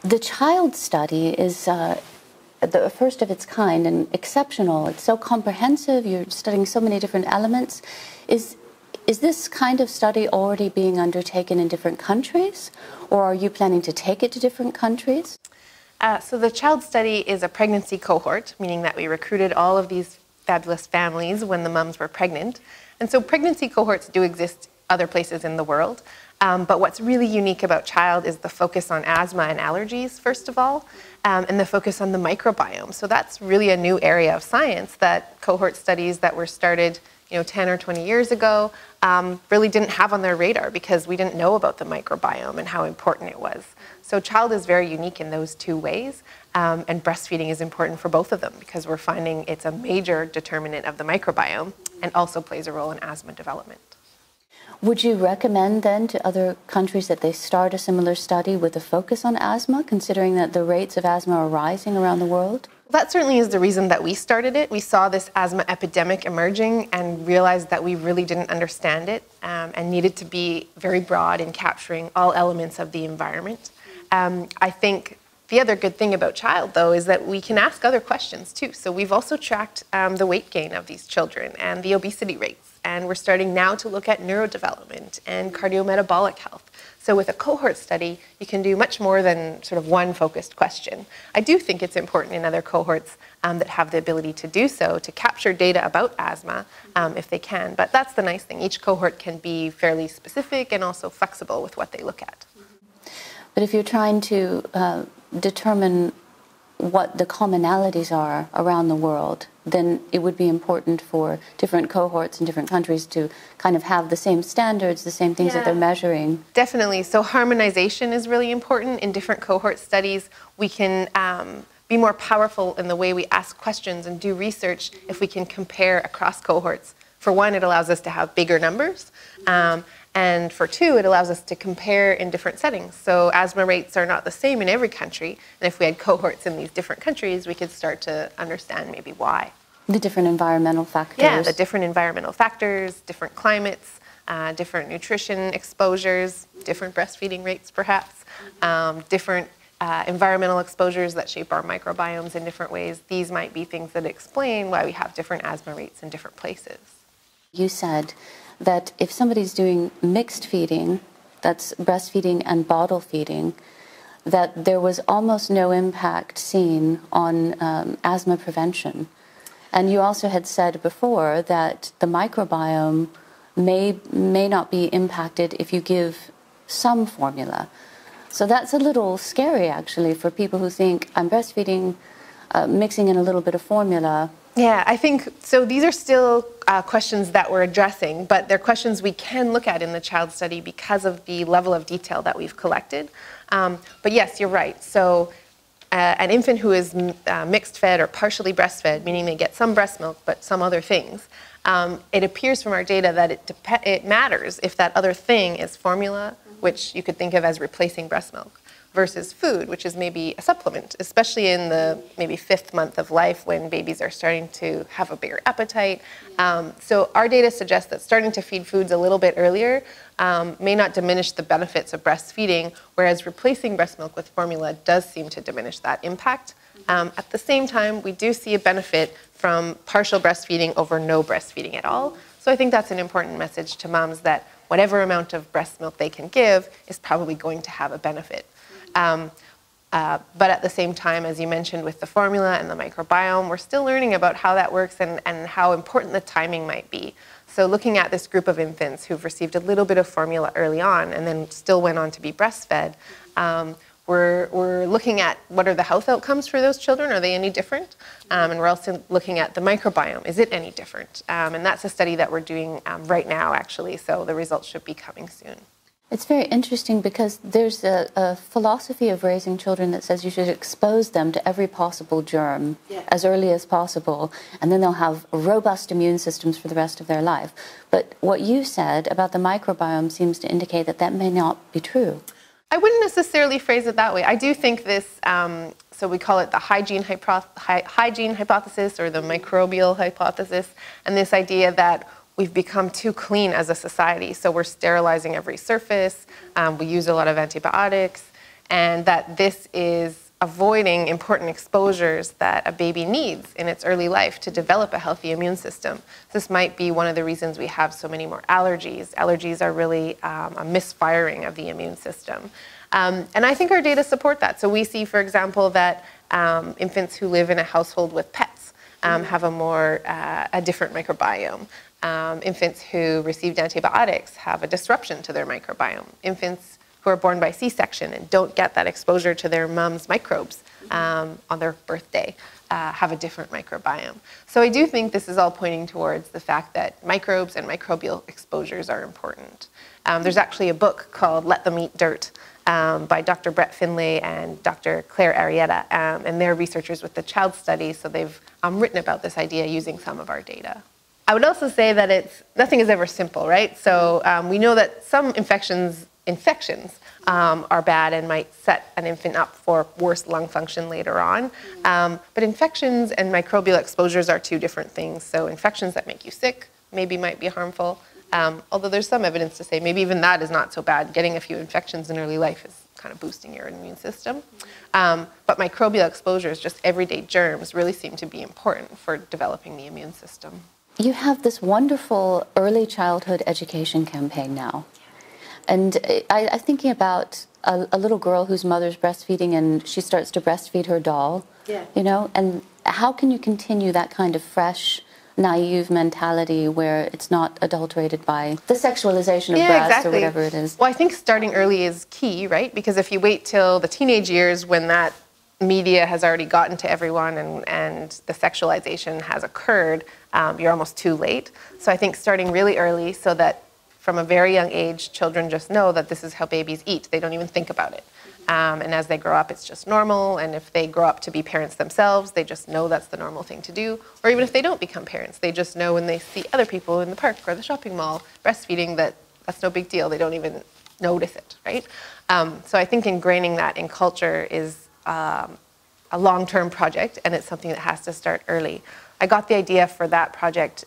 The child study is the first of its kind and exceptional. It's so comprehensive. You're studying so many different elements. Is this kind of study already being undertaken in different countries, or are you planning to take it to different countries? So the child study is a pregnancy cohort, meaning that we recruited all of these fabulous families when the mums were pregnant. And so pregnancy cohorts do exist other places in the world. But what's really unique about child is the focus on asthma and allergies, first of all, and the focus on the microbiome. So that's really a new area of science that cohort studies that were started 10 or 20 years ago really didn't have on their radar because we didn't know about the microbiome and how important it was. So child is very unique in those two ways, and breastfeeding is important for both of them because we're finding it's a major determinant of the microbiome and also plays a role in asthma development. Would you recommend then to other countries that they start a similar study with a focus on asthma, considering that the rates of asthma are rising around the world? That certainly is the reason that we started it. We saw this asthma epidemic emerging and realized that we really didn't understand it and needed to be very broad in capturing all elements of the environment. I think the other good thing about child, though, is that we can ask other questions, too. So we've also tracked the weight gain of these children and the obesity rates. And we're starting now to look at neurodevelopment and cardiometabolic health. So with a cohort study, you can do much more than sort of one focused question. I do think it's important in other cohorts that have the ability to do so, to capture data about asthma if they can. But that's the nice thing. Each cohort can be fairly specific and also flexible with what they look at. But if you're trying to determine what the commonalities are around the world, then it would be important for different cohorts in different countries to kind of have the same standards, the same things that they're measuring. Definitely. So harmonization is really important. In different cohort studies, we can be more powerful in the way we ask questions and do research if we can compare across cohorts. For one, it allows us to have bigger numbers. And for two, it allows us to compare in different settings. So asthma rates are not the same in every country. And if we had cohorts in these different countries, we could start to understand maybe why. The different environmental factors. Yeah, the different environmental factors, different climates, different nutrition exposures, different breastfeeding rates perhaps, different environmental exposures that shape our microbiomes in different ways. These might be things that explain why we have different asthma rates in different places. You said that if somebody's doing mixed feeding, that's breastfeeding and bottle feeding, that there was almost no impact seen on asthma prevention. And you also had said before that the microbiome may not be impacted if you give some formula. So that's a little scary, actually, for people who think, I'm breastfeeding, mixing in a little bit of formula. Yeah, I think, so these are still questions that we're addressing, but they're questions we can look at in the child study because of the level of detail that we've collected. But yes, you're right. So an infant who is mixed fed or partially breastfed, meaning they get some breast milk but some other things, it appears from our data that it matters if that other thing is formula, which you could think of as replacing breast milk, versus food, which is maybe a supplement, especially in the maybe 5th month of life when babies are starting to have a bigger appetite. So our data suggests that starting to feed foods a little bit earlier may not diminish the benefits of breastfeeding, whereas replacing breast milk with formula does seem to diminish that impact. At the same time, we do see a benefit from partial breastfeeding over no breastfeeding at all. So I think that's an important message to moms that whatever amount of breast milk they can give is probably going to have a benefit. But at the same time, as you mentioned with the formula and the microbiome, we're still learning about how that works and how important the timing might be. So looking at this group of infants who've received a little bit of formula early on and then still went on to be breastfed, we're looking at what are the health outcomes for those children. Are they any different? And we're also looking at the microbiome. Is it any different? And that's a study that we're doing right now, actually. So the results should be coming soon. It's very interesting because there's a philosophy of raising children that says you should expose them to every possible germ as early as possible, and then they'll have robust immune systems for the rest of their life. But what you said about the microbiome seems to indicate that that may not be true. I wouldn't necessarily phrase it that way. I do think this, so we call it the hygiene hypothesis or the microbial hypothesis, and this idea that we've become too clean as a society, so we're sterilizing every surface, we use a lot of antibiotics, and that this is avoiding important exposures that a baby needs in its early life to develop a healthy immune system. This might be one of the reasons we have so many more allergies. Allergies are really a misfiring of the immune system. And I think our data support that. So we see, for example, that infants who live in a household with pets have a different microbiome. Infants who received antibiotics have a disruption to their microbiome. Infants who are born by C-section and don't get that exposure to their mom's microbes on their birthday have a different microbiome. So I do think this is all pointing towards the fact that microbes and microbial exposures are important. There's actually a book called Let Them Eat Dirt by Dr. Brett Finlay and Dr. Claire Arrieta, and they're researchers with the child study, so they've written about this idea using some of our data. I would also say that nothing is ever simple, right? So we know that some infections are bad and might set an infant up for worse lung function later on. But infections and microbial exposures are two different things. So infections that make you sick maybe might be harmful, although there's some evidence to say maybe even that is not so bad. Getting a few infections in early life is kind of boosting your immune system. But microbial exposures, just everyday germs, really seem to be important for developing the immune system. You have this wonderful early childhood education campaign now. And I'm thinking about a little girl whose mother's breastfeeding and she starts to breastfeed her doll, you know, and how can you continue that kind of fresh, naive mentality where it's not adulterated by the sexualization of breast or whatever it is? Well, I think starting early is key, right? Because if you wait till the teenage years when that media has already gotten to everyone and the sexualization has occurred, you're almost too late. So I think starting really early so that from a very young age, children just know that this is how babies eat. They don't even think about it. And as they grow up, it's just normal. And if they grow up to be parents themselves, they just know that's the normal thing to do. Or even if they don't become parents, they just know when they see other people in the park or the shopping mall breastfeeding that that's no big deal. They don't even notice it, right? So I think ingraining that in culture is a long-term project, and it's something that has to start early. I got the idea for that project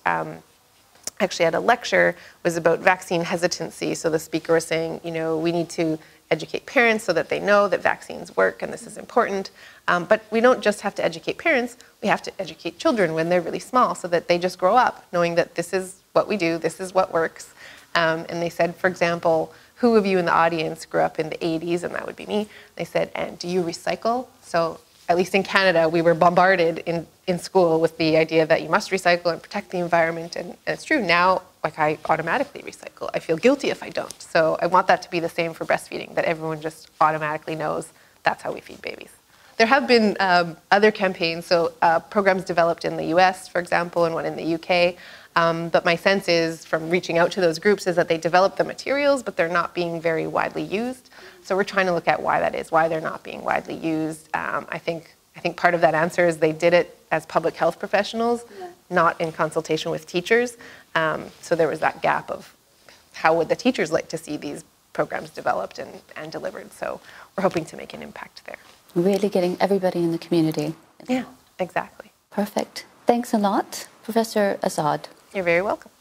actually at a lecture, was about vaccine hesitancy. So the speaker was saying, you know, we need to educate parents so that they know that vaccines work and this is important. But we don't just have to educate parents, we have to educate children when they're really small so that they just grow up knowing that this is what we do, this is what works. And they said, for example, who of you in the audience grew up in the 80s, and that would be me. They said, and do you recycle? So at least in Canada, we were bombarded in school with the idea that you must recycle and protect the environment. And it's true. Now, like, I automatically recycle. I feel guilty if I don't. So I want that to be the same for breastfeeding, that everyone just automatically knows that's how we feed babies. There have been other campaigns, so programs developed in the US, for example, and one in the UK. But my sense is, from reaching out to those groups, is that they develop the materials, but they're not being very widely used. So we're trying to look at why that is, why they're not being widely used. I think part of that answer is they did it as public health professionals, not in consultation with teachers. So there was that gap of how would the teachers like to see these programs developed and delivered. So we're hoping to make an impact there. Really getting everybody in the community. Yeah, exactly. Perfect. Thanks a lot, Professor Azad. You're very welcome.